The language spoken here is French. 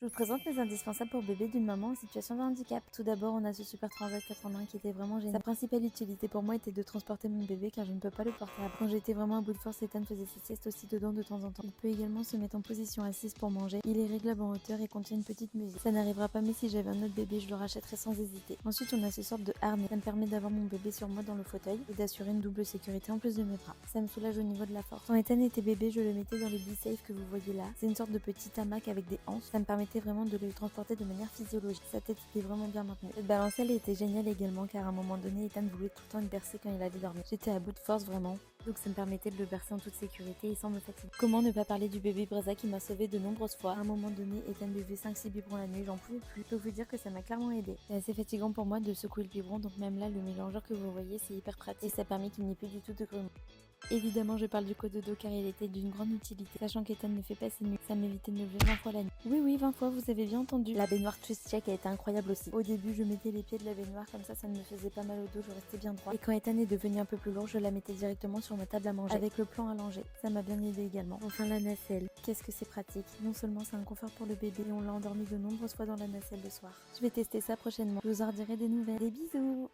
Je vous présente les indispensables pour bébé d'une maman en situation de handicap. Tout d'abord, on a ce super transat 4 en 1 qui était vraiment génial. Sa principale utilité pour moi était de transporter mon bébé car je ne peux pas le porter après. Quand j'étais vraiment à bout de force, Ethan faisait ses siestes aussi dedans de temps en temps. Il peut également se mettre en position assise pour manger. Il est réglable en hauteur et contient une petite musique. Ça n'arrivera pas, mais si j'avais un autre bébé, je le rachèterais sans hésiter. Ensuite, on a ce sorte de harnais. Ça me permet d'avoir mon bébé sur moi dans le fauteuil et d'assurer une double sécurité en plus de mes bras. Ça me soulage au niveau de la force. Quand Ethan était bébé, je le mettais dans le B-Safe que vous voyez là. C'est une sorte de petit hamac avec des hanches. Ça me permettait vraiment de le transporter de manière physiologique. Sa tête était vraiment bien maintenue. Cette balancelle était géniale également car à un moment donné, Ethan voulait tout le temps être bercé quand il allait dormir. J'étais à bout de force vraiment. Donc ça me permettait de le bercer en toute sécurité et sans me fatiguer. Comment ne pas parler du bébé Breza qui m'a sauvé de nombreuses fois. À un moment donné, Ethan buvait 5-6 biberons la nuit, j'en pouvais plus. Je peux vous dire que ça m'a clairement aidé. C'est assez fatigant pour moi de secouer le biberon, donc même là, le mélangeur que vous voyez, c'est hyper pratique et ça a permis qu'il n'y ait plus du tout de grumeaux. Évidemment, je parle du cododo car il était d'une grande utilité. Sachant qu'Ethan ne fait pas ses nuits, ça m'évitait de me lever 20 fois la nuit. Oui, 20 fois, vous avez bien entendu. La baignoire twist check a été incroyable aussi. Au début, je mettais les pieds de la baignoire, comme ça ne me faisait pas mal au dos, je restais bien droit. Et quand Ethan est devenu un peu plus lourd, je la mettais directement sur ma table à manger, avec le plan allongé. Ça m'a bien aidé également. Enfin, la nacelle. Qu'est-ce que c'est pratique. Non seulement c'est un confort pour le bébé, et on l'a endormi de nombreuses fois dans la nacelle le soir. Je vais tester ça prochainement. Je vous en redirai des nouvelles. Des bisous!